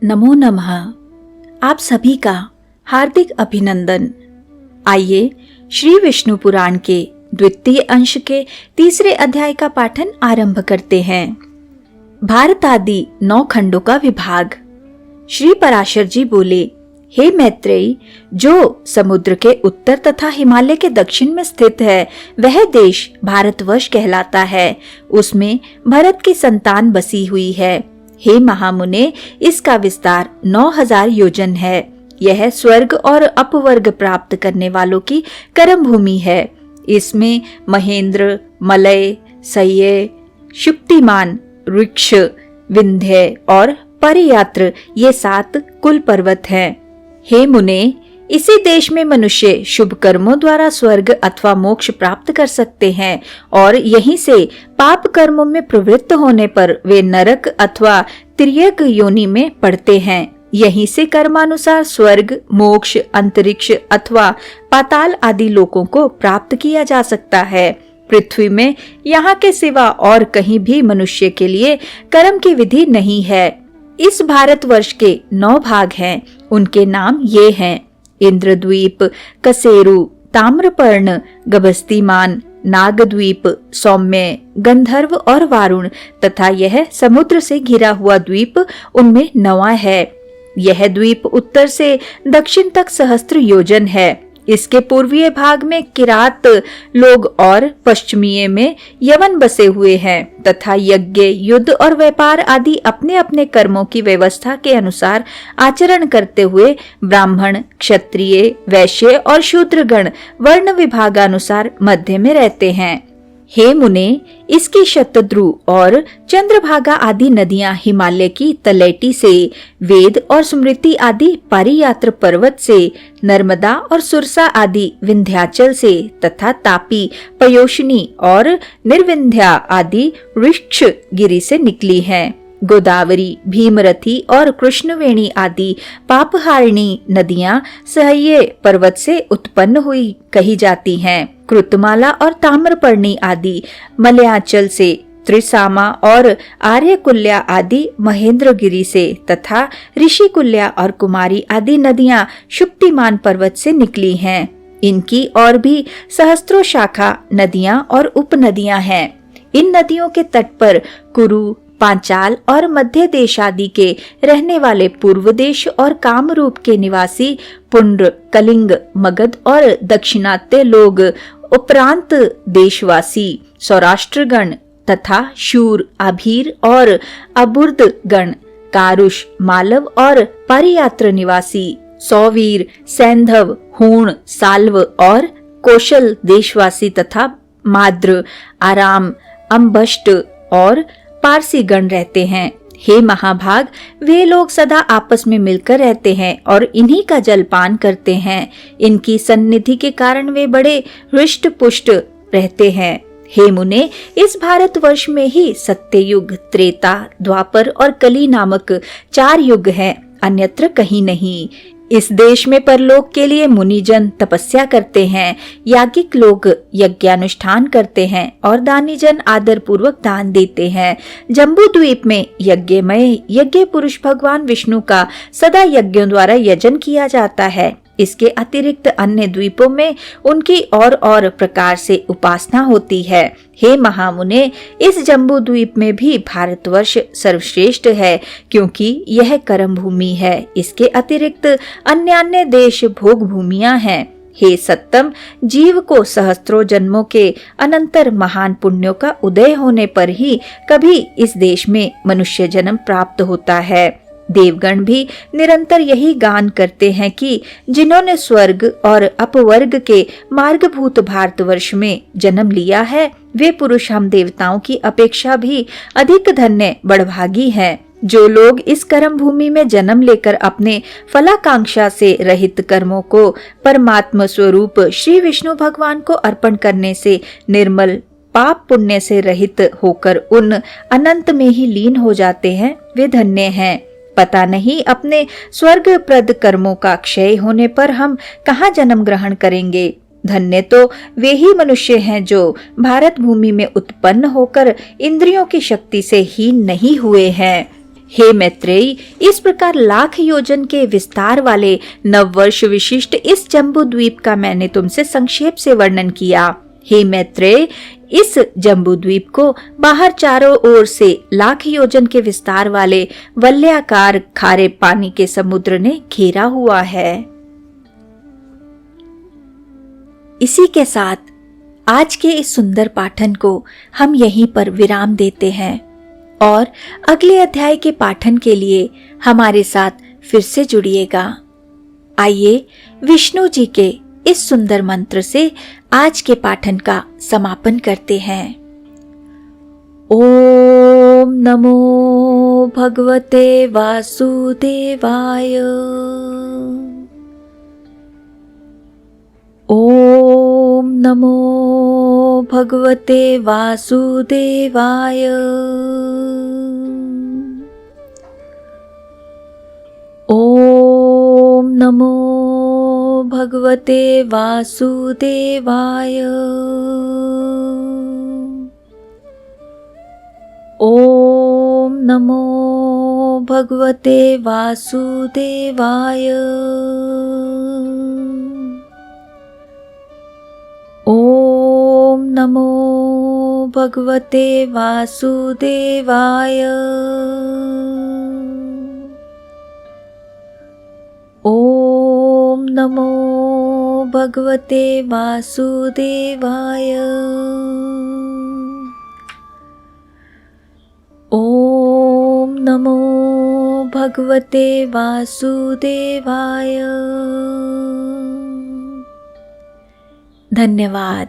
नमो नमः। आप सभी का हार्दिक अभिनंदन। आइए श्री विष्णु पुराण के द्वितीय अंश के तीसरे अध्याय का पाठन आरंभ करते हैं। भारत आदि 9 खंडों का विभाग। श्री पराशर जी बोले, हे मैत्रेयी, जो समुद्र के उत्तर तथा हिमालय के दक्षिण में स्थित है वह देश भारतवर्ष कहलाता है। उसमें भरत की संतान बसी हुई है। हे महामुने, इसका विस्तार 9000 योजन है। यह स्वर्ग और अपवर्ग प्राप्त करने वालों की कर्म भूमि है। इसमें महेंद्र, मलय, सह्य, शुक्तिमान, ऋक्ष, विंध्य और परियात्र ये 7 कुल पर्वत हैं। हे मुने, इसी देश में मनुष्य शुभ कर्मों द्वारा स्वर्ग अथवा मोक्ष प्राप्त कर सकते हैं और यहीं से पाप कर्मों में प्रवृत्त होने पर वे नरक अथवा तिर्यक योनि में पड़ते हैं। यहीं से कर्मानुसार स्वर्ग, मोक्ष, अंतरिक्ष अथवा पाताल आदि लोकों को प्राप्त किया जा सकता है। पृथ्वी में यहाँ के सिवा और कहीं भी मनुष्य के लिए कर्म की विधि नहीं है। इस भारतवर्ष के 9 भाग हैं। उनके नाम ये हैं: इंद्रद्वीप, कसेरु, ताम्रपर्ण, गभस्तिमान, नागद्वीप, सौम्य, गंधर्व और वारुण तथा यह समुद्र से घिरा हुआ द्वीप उनमें 9वां है। यह द्वीप उत्तर से दक्षिण तक सहस्त्र योजन है। इसके पूर्वीय भाग में किरात लोग और पश्चिमीय में यवन बसे हुए हैं तथा यज्ञ, युद्ध और व्यापार आदि अपने अपने कर्मों की व्यवस्था के अनुसार आचरण करते हुए ब्राह्मण, क्षत्रिय, वैश्य और शूद्रगण वर्ण विभागानुसार मध्य में रहते हैं। हे मुने, इसकी शतद्रु और चंद्रभागा आदि नदियां हिमालय की तलैटी से, वेद और स्मृति आदि पारियात्र पर्वत से, नर्मदा और सुरसा आदि विंध्याचल से तथा तापी, पयोशनी और निर्विंध्या आदि ऋक्ष गिरि से निकली हैं। गोदावरी, भीमरथी और कृष्णवेणी आदि पापहारिणी नदियां सह्य पर्वत से उत्पन्न हुई कही जाती हैं। कृतमाला और ताम्रपर्णी आदि मलयाचल से, त्रिसामा और आर्यकुल्या आदि महेंद्रगिरी से तथा ऋषिकुल्या और कुमारी आदि नदियां शुक्तिमान पर्वत से निकली हैं। इनकी और भी सहस्त्रों शाखा नदियां और उपनदियां हैं। इन नदियों के तट पर कुरु, पांचाल और मध्य देश आदि के रहने वाले पूर्व देश और कामरूप के निवासी पुंड्र, कलिंग, मगध और दक्षिणात्य लोग, उपरांत देशवासी सौराष्ट्रगण तथा शूर, अभीर और अबुर्दगण, कारुष, मालव और परियात्र निवासी सौवीर, सैंधव, हूण, साल्व और कौशल देशवासी तथा माद्र, आराम, अम्बष्ट और पारसी गण रहते हैं। हे महाभाग, वे लोग सदा आपस में मिलकर रहते हैं और इन्हीं का जलपान करते हैं। इनकी सन्निधि के कारण वे बड़े हृष्ट पुष्ट रहते हैं। हे मुने, इस भारतवर्ष में ही सत्ययुग, त्रेता, द्वापर और कली नामक 4 युग हैं, अन्यत्र कहीं नहीं। इस देश में परलोक के लिए मुनिजन तपस्या करते हैं, याज्ञिक लोग यज्ञानुष्ठान करते हैं और दानी जन आदर पूर्वक दान देते हैं। जम्बू द्वीप में यज्ञमय यज्ञ पुरुष भगवान विष्णु का सदा यज्ञों द्वारा यजन किया जाता है। इसके अतिरिक्त अन्य द्वीपों में उनकी और प्रकार से उपासना होती है। हे महामुने, इस जम्बू द्वीप में भी भारतवर्ष सर्वश्रेष्ठ है, क्योंकि यह कर्म भूमि है। इसके अतिरिक्त अन्य देश भोग भूमियां हैं। हे सत्तम, जीव को सहस्त्रों जन्मों के अनंतर महान पुण्यों का उदय होने पर ही कभी इस देश में मनुष्य जन्म प्राप्त होता है। देवगण भी निरंतर यही गान करते हैं कि जिन्होंने स्वर्ग और अपवर्ग के मार्गभूत भारतवर्ष में जन्म लिया है, वे पुरुष हम देवताओं की अपेक्षा भी अधिक धन्य बड़भागी हैं। जो लोग इस कर्म भूमि में जन्म लेकर अपने फलाकांक्षा से रहित कर्मों को परमात्मा स्वरूप श्री विष्णु भगवान को अर्पण करने से निर्मल, पाप पुण्य से रहित होकर उन अनंत में ही लीन हो जाते हैं, वे धन्य हैं। पता नहीं अपने स्वर्ग प्रद कर्मों का क्षय होने पर हम कहाँ जन्म ग्रहण करेंगे। धन्य तो वे ही मनुष्य हैं जो भारत भूमि में उत्पन्न होकर इंद्रियों की शक्ति से हीन नहीं हुए हैं। हे मैत्रेयी, इस प्रकार लाख योजन के विस्तार वाले नववर्ष विशिष्ट इस जम्बू द्वीप का मैंने तुमसे संक्षेप से वर्णन किया। हे मैत्रेय, इस जम्बू द्वीप को बाहर चारों ओर से लाख योजन के विस्तार वाले वलयाकार खारे पानी के समुद्र ने घेरा हुआ है। इसी के साथ आज के इस सुंदर पाठन को हम यहीं पर विराम देते हैं और अगले अध्याय के पाठन के लिए हमारे साथ फिर से जुड़िएगा। आइए विष्णु जी के इस सुंदर मंत्र से आज के पाठन का समापन करते हैं। ओम नमो भगवते वासुदेवाय। ओम नमो भगवते वासुदेवाय। ओम नमो भगवते वासुदेवाय। ओम नमो भगवते वासुदेवाय। ओम नमो भगवते वासुदेवाय। ओम नमो भगवते वासुदेवाय। ओम नमो भगवते वासुदेवाय। धन्यवाद।